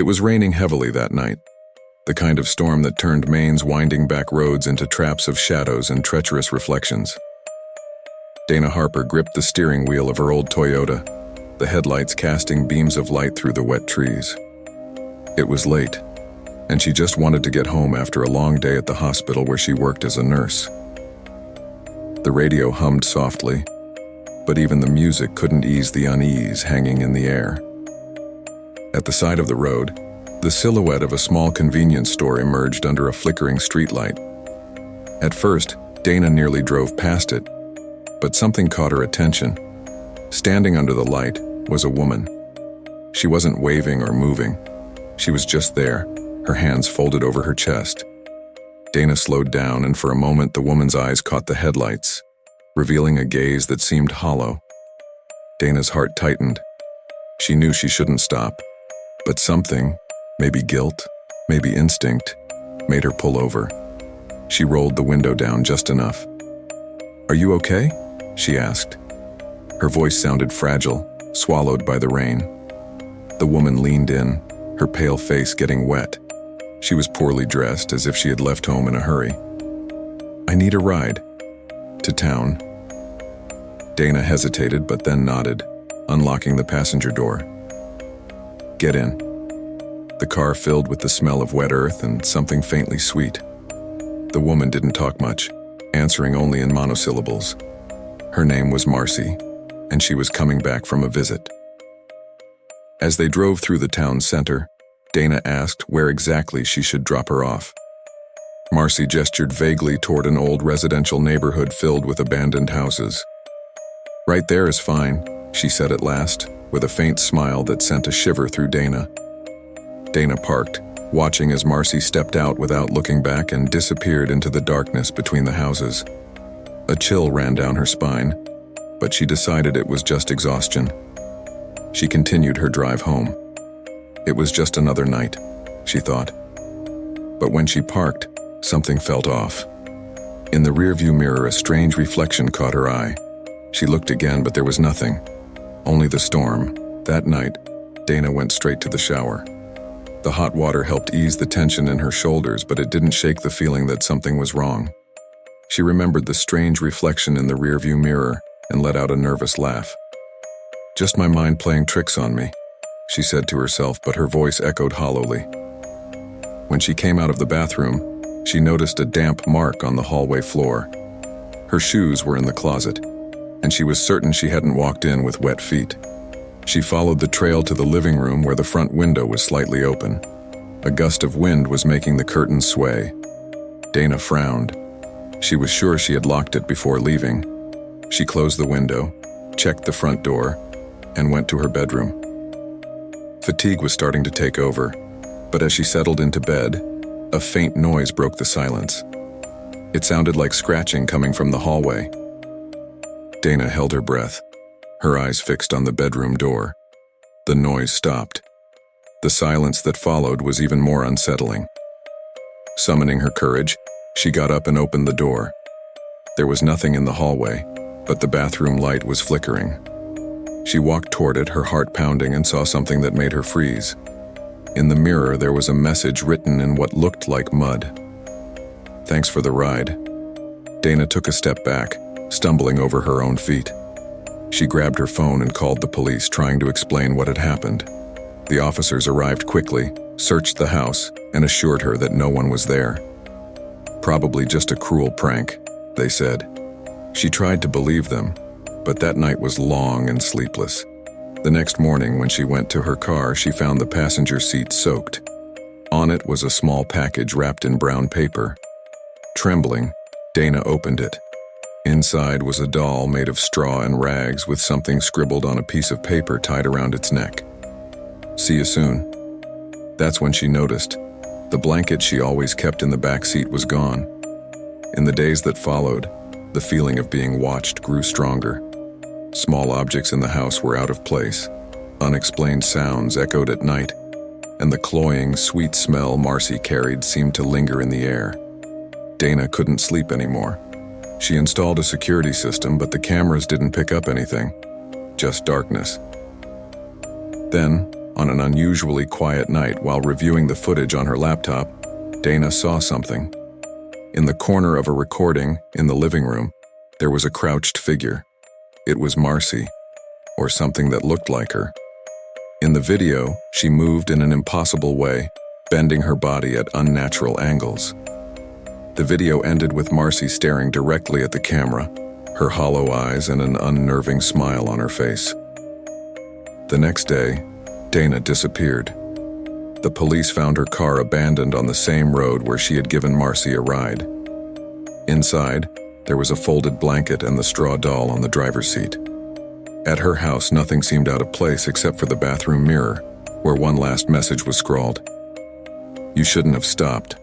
It was raining heavily that night, the kind of storm that turned Maine's winding back roads into traps of shadows and treacherous reflections. Dana Harper gripped the steering wheel of her old Toyota, the headlights casting beams of light through the wet trees. It was late, and she just wanted to get home after a long day at the hospital where she worked as a nurse. The radio hummed softly, but even the music couldn't ease the unease hanging in the air. At the side of the road, the silhouette of a small convenience store emerged under a flickering streetlight. At first, Dana nearly drove past it, but something caught her attention. Standing under the light was a woman. She wasn't waving or moving. She was just there, her hands folded over her chest. Dana slowed down, and for a moment the woman's eyes caught the headlights, revealing a gaze that seemed hollow. Dana's heart tightened. She knew she shouldn't stop, but something, maybe guilt, maybe instinct, made her pull over. She rolled the window down just enough. "Are you okay?" she asked. Her voice sounded fragile, swallowed by the rain. The woman leaned in, her pale face getting wet. She was poorly dressed, as if she had left home in a hurry. "I need a ride." "To town?" Dana hesitated but then nodded, unlocking the passenger door. "Get in." The car filled with the smell of wet earth and something faintly sweet. The woman didn't talk much, answering only in monosyllables. Her name was Marcy, and she was coming back from a visit. As they drove through the town center, Dana asked where exactly she should drop her off. Marcy gestured vaguely toward an old residential neighborhood filled with abandoned houses. "Right there is fine," she said at last, with a faint smile that sent a shiver through Dana. Dana parked, watching as Marcy stepped out without looking back and disappeared into the darkness between the houses. A chill ran down her spine, but she decided it was just exhaustion. She continued her drive home. It was just another night, she thought. But when she parked, something felt off. In the rearview mirror, a strange reflection caught her eye. She looked again, but there was nothing. Only the storm. That night, Dana went straight to the shower. The hot water helped ease the tension in her shoulders, but it didn't shake the feeling that something was wrong. She remembered the strange reflection in the rearview mirror and let out a nervous laugh. "Just my mind playing tricks on me," she said to herself, but her voice echoed hollowly. When she came out of the bathroom, she noticed a damp mark on the hallway floor. Her shoes were in the closet, and she was certain she hadn't walked in with wet feet. She followed the trail to the living room where the front window was slightly open. A gust of wind was making the curtains sway. Dana frowned. She was sure she had locked it before leaving. She closed the window, checked the front door, and went to her bedroom. Fatigue was starting to take over, but as she settled into bed, a faint noise broke the silence. It sounded like scratching coming from the hallway. Dana held her breath, her eyes fixed on the bedroom door. The noise stopped. The silence that followed was even more unsettling. Summoning her courage, she got up and opened the door. There was nothing in the hallway, but the bathroom light was flickering. She walked toward it, her heart pounding, and saw something that made her freeze. In the mirror, there was a message written in what looked like mud. "Thanks for the ride." Dana took a step back, stumbling over her own feet. She grabbed her phone and called the police, trying to explain what had happened. The officers arrived quickly, searched the house, and assured her that no one was there. "Probably just a cruel prank," they said. She tried to believe them, but that night was long and sleepless. The next morning, when she went to her car, she found the passenger seat soaked. On it was a small package wrapped in brown paper. Trembling, Dana opened it. Inside was a doll made of straw and rags with something scribbled on a piece of paper tied around its neck. "See you soon." That's when she noticed. The blanket she always kept in the back seat was gone. In the days that followed, the feeling of being watched grew stronger. Small objects in the house were out of place. Unexplained sounds echoed at night, and the cloying, sweet smell Marcy carried seemed to linger in the air. Dana couldn't sleep anymore. She installed a security system, but the cameras didn't pick up anything, just darkness. Then, On an unusually quiet night, while reviewing the footage on her laptop, Dana saw something. In the corner of a recording in the living room, there was a crouched figure. It was Marcy, or something that looked like her. In the video, she moved in an impossible way, bending her body at unnatural angles. The video ended with Marcy staring directly at the camera, her hollow eyes and an unnerving smile on her face. The next day, Dana disappeared. The police found her car abandoned on the same road where she had given Marcy a ride. Inside, there was a folded blanket and the straw doll on the driver's seat. At her house, nothing seemed out of place except for the bathroom mirror, where one last message was scrawled. "You shouldn't have stopped."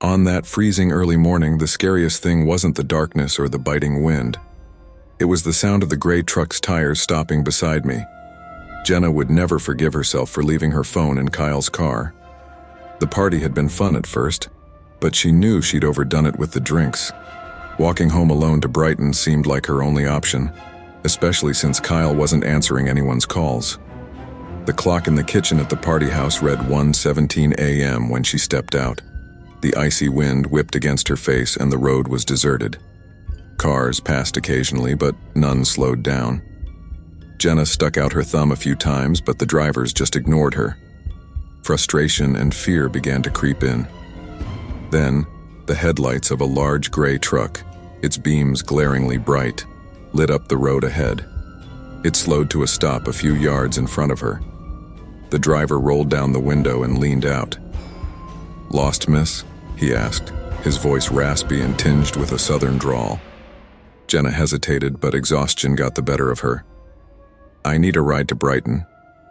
On that freezing early morning, the scariest thing wasn't the darkness or the biting wind. It was the sound of the gray truck's tires stopping beside me. Jenna would never forgive herself for leaving her phone in Kyle's car. The party had been fun at first, but she knew she'd overdone it with the drinks. Walking home alone to Brighton seemed like her only option, especially since Kyle wasn't answering anyone's calls. The clock in the kitchen at the party house read 1:17 a.m. when she stepped out. The icy wind whipped against her face and the road was deserted. Cars passed occasionally, but none slowed down. Jenna stuck out her thumb a few times, but the drivers just ignored her. Frustration and fear began to creep in. Then, the headlights of a large gray truck, its beams glaringly bright, lit up the road ahead. It slowed to a stop a few yards in front of her. The driver rolled down the window and leaned out. "Lost, miss?" he asked, his voice raspy and tinged with a southern drawl. Jenna hesitated, but exhaustion got the better of her. "I need a ride to Brighton.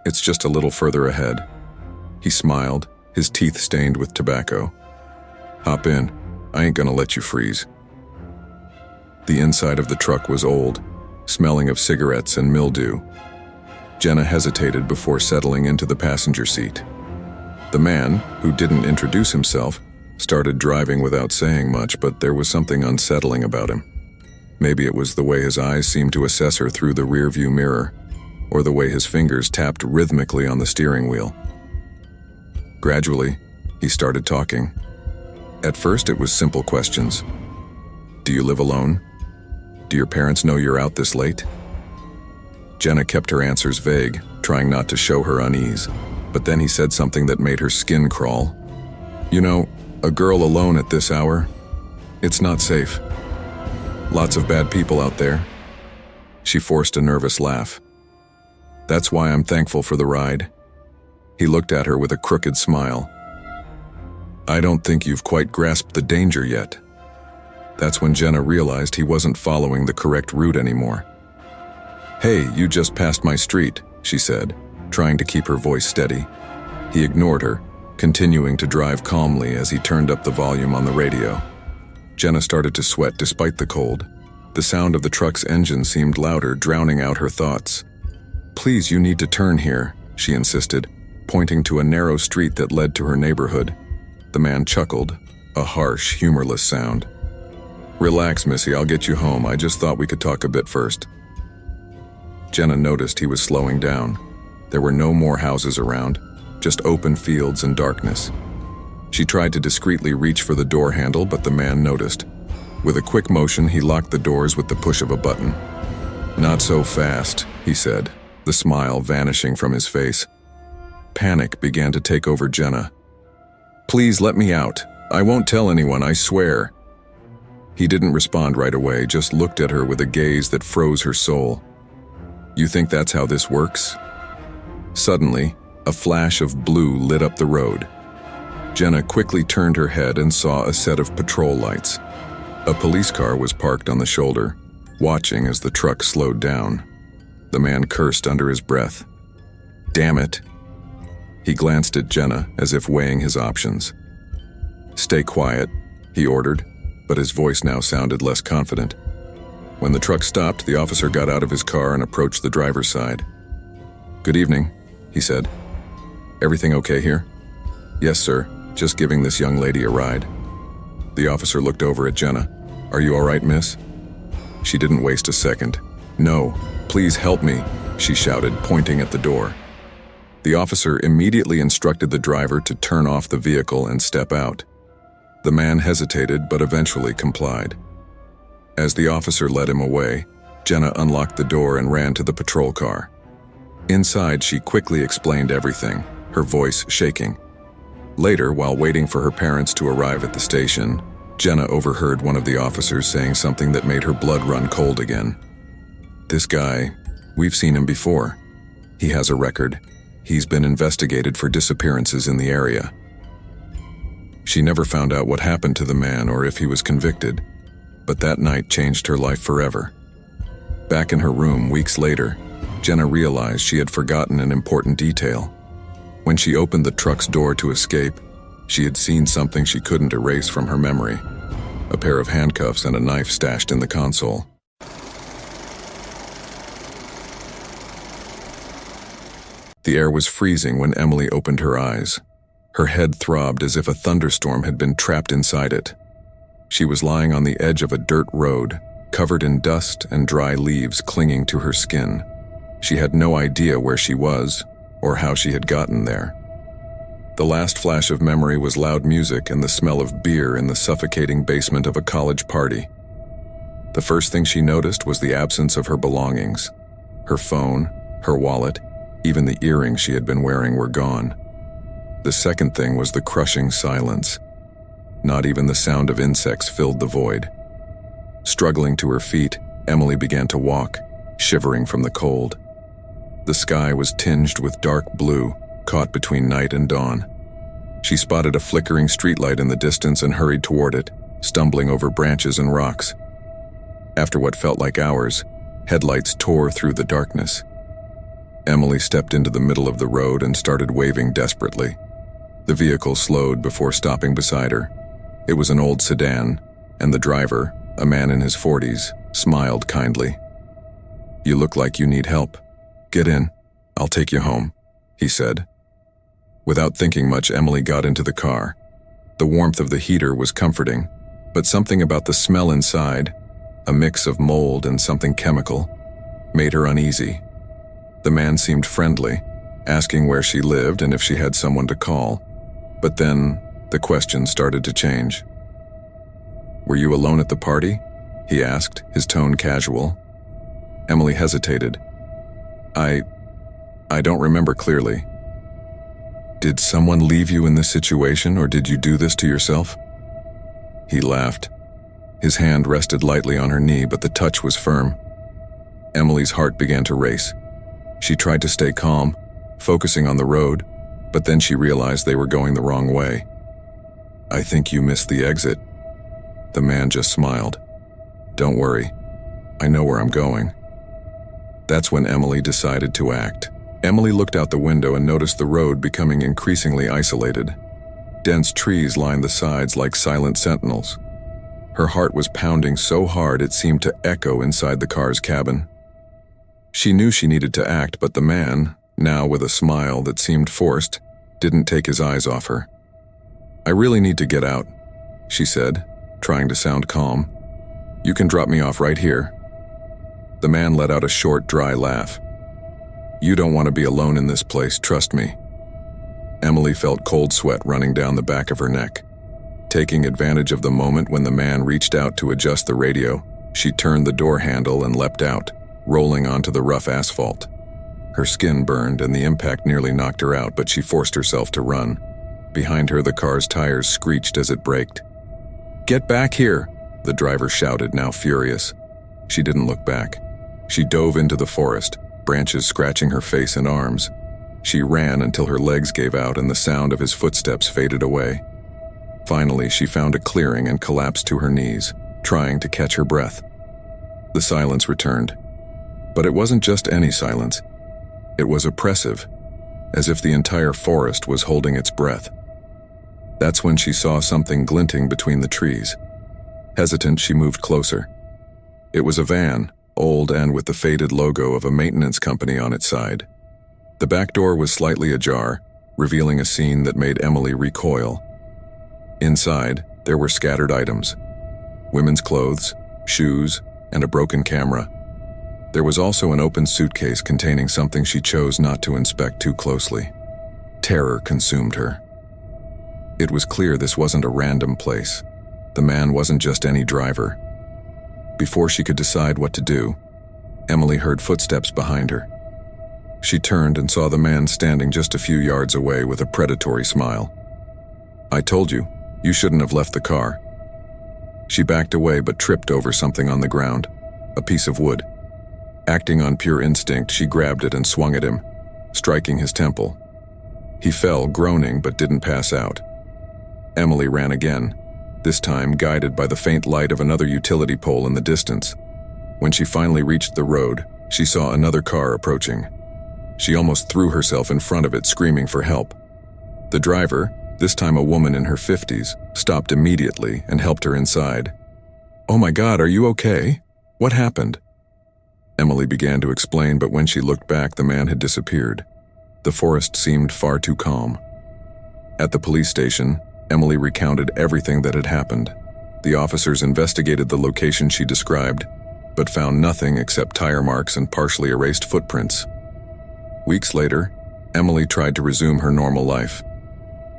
It's just a little further ahead." He smiled, his teeth stained with tobacco. "Hop in. I ain't gonna let you freeze." The inside of the truck was old, smelling of cigarettes and mildew. Jenna hesitated before settling into the passenger seat. The man, who didn't introduce himself, started driving without saying much, but there was something unsettling about him. Maybe it was the way his eyes seemed to assess her through the rearview mirror, or the way his fingers tapped rhythmically on the steering wheel. Gradually, he started talking. At first, it was simple questions. "Do you live alone? Do your parents know you're out this late?" Jenna kept her answers vague, trying not to show her unease. But then he said something that made her skin crawl. "You know, a girl alone at this hour, it's not safe. Lots of bad people out there." She forced a nervous laugh. "That's why I'm thankful for the ride." He looked at her with a crooked smile. "I don't think you've quite grasped the danger yet." That's when Jenna realized he wasn't following the correct route anymore. "Hey, you just passed my street," she said, trying to keep her voice steady. He ignored her, continuing to drive calmly as he turned up the volume on the radio. Jenna started to sweat despite the cold. The sound of the truck's engine seemed louder, drowning out her thoughts. "Please, you need to turn here," she insisted, pointing to a narrow street that led to her neighborhood. The man chuckled, a harsh, humorless sound. "Relax, Missy, I'll get you home. I just thought we could talk a bit first." Jenna noticed he was slowing down. There were no more houses around, just open fields and darkness. She tried to discreetly reach for the door handle, but the man noticed. With a quick motion, he locked the doors with the push of a button. "Not so fast," he said, the smile vanishing from his face. Panic began to take over Jenna. "Please let me out. I won't tell anyone, I swear." He didn't respond right away, just looked at her with a gaze that froze her soul. "You think that's how this works?" Suddenly, a flash of blue lit up the road. Jenna quickly turned her head and saw a set of patrol lights. A police car was parked on the shoulder, watching as the truck slowed down. The man cursed under his breath. "Damn it." He glanced at Jenna as if weighing his options. "Stay quiet," he ordered, but his voice now sounded less confident. When the truck stopped, the officer got out of his car and approached the driver's side. "Good evening," he said. "Everything okay here?" "Yes, sir. Just giving this young lady a ride." The officer looked over at Jenna. "Are you all right, miss?" She didn't waste a second. "No, please help me," she shouted, pointing at the door. The officer immediately instructed the driver to turn off the vehicle and step out. The man hesitated but eventually complied. As the officer led him away, Jenna unlocked the door and ran to the patrol car. Inside, she quickly explained everything, her voice shaking. Later, while waiting for her parents to arrive at the station, Jenna overheard one of the officers saying something that made her blood run cold again. "This guy, we've seen him before. He has a record. He's been investigated for disappearances in the area." She never found out what happened to the man or if he was convicted, but that night changed her life forever. Back in her room weeks later, Jenna realized she had forgotten an important detail. When she opened the truck's door to escape, she had seen something she couldn't erase from her memory: a pair of handcuffs and a knife stashed in the console. The air was freezing when Emily opened her eyes. Her head throbbed as if a thunderstorm had been trapped inside it. She was lying on the edge of a dirt road, covered in dust and dry leaves clinging to her skin. She had no idea where she was or how she had gotten there. The last flash of memory was loud music and the smell of beer in the suffocating basement of a college party. The first thing she noticed was the absence of her belongings. Her phone, her wallet, even the earrings she had been wearing were gone. The second thing was the crushing silence. Not even the sound of insects filled the void. Struggling to her feet, Emily began to walk, shivering from the cold. The sky was tinged with dark blue, caught between night and dawn. She spotted a flickering streetlight in the distance and hurried toward it, stumbling over branches and rocks. After what felt like hours, headlights tore through the darkness. Emily stepped into the middle of the road and started waving desperately. The vehicle slowed before stopping beside her. It was an old sedan, and the driver, a man in his 40s, smiled kindly. "You look like you need help. Get in. I'll take you home," he said. Without thinking much, Emily got into the car. The warmth of the heater was comforting, but something about the smell inside, a mix of mold and something chemical, made her uneasy. The man seemed friendly, asking where she lived and if she had someone to call. But then, the questions started to change. "Were you alone at the party?" he asked, his tone casual. Emily hesitated. I don't remember clearly." "Did someone leave you in this situation, or did you do this to yourself?" He laughed. His hand rested lightly on her knee, but the touch was firm. Emily's heart began to race. She tried to stay calm, focusing on the road, but then she realized they were going the wrong way. "I think you missed the exit." The man just smiled. "Don't worry. I know where I'm going." That's when Emily decided to act. Emily looked out the window and noticed the road becoming increasingly isolated. Dense trees lined the sides like silent sentinels. Her heart was pounding so hard it seemed to echo inside the car's cabin. She knew she needed to act, but the man, now with a smile that seemed forced, didn't take his eyes off her. "I really need to get out," she said, trying to sound calm. "You can drop me off right here." The man let out a short, dry laugh. "You don't want to be alone in this place, trust me." Emily felt cold sweat running down the back of her neck. Taking advantage of the moment when the man reached out to adjust the radio, she turned the door handle and leapt out, rolling onto the rough asphalt. Her skin burned and the impact nearly knocked her out, but she forced herself to run. Behind her, the car's tires screeched as it braked. "Get back here!" the driver shouted, now furious. She didn't look back. She dove into the forest, branches scratching her face and arms. She ran until her legs gave out and the sound of his footsteps faded away. Finally, she found a clearing and collapsed to her knees, trying to catch her breath. The silence returned. But it wasn't just any silence. It was oppressive, as if the entire forest was holding its breath. That's when she saw something glinting between the trees. Hesitant, she moved closer. It was a van, old and with the faded logo of a maintenance company on its side. The back door was slightly ajar, revealing a scene that made Emily recoil. Inside, there were scattered items: women's clothes, shoes, and a broken camera. There was also an open suitcase containing something she chose not to inspect too closely. Terror consumed her. It was clear this wasn't a random place. The man wasn't just any driver. Before she could decide what to do, Emily heard footsteps behind her. She turned and saw the man standing just a few yards away with a predatory smile. "I told you, you shouldn't have left the car." She backed away but tripped over something on the ground, a piece of wood. Acting on pure instinct, she grabbed it and swung at him, striking his temple. He fell, groaning, but didn't pass out. Emily ran again, this time guided by the faint light of another utility pole in the distance. When she finally reached the road, she saw another car approaching. She almost threw herself in front of it, screaming for help. The driver, this time a woman in her 50s, stopped immediately and helped her inside. "Oh my God, are you okay? What happened?" Emily began to explain, but when she looked back, the man had disappeared. The forest seemed far too calm. At the police station, Emily recounted everything that had happened. The officers investigated the location she described, but found nothing except tire marks and partially erased footprints. Weeks later, Emily tried to resume her normal life,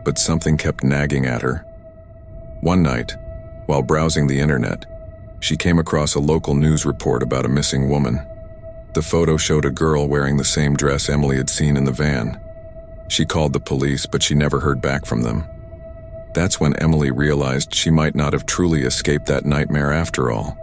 but something kept nagging at her. One night, while browsing the internet, she came across a local news report about a missing woman. The photo showed a girl wearing the same dress Emily had seen in the van. She called the police, but she never heard back from them. That's when Emily realized she might not have truly escaped that nightmare after all.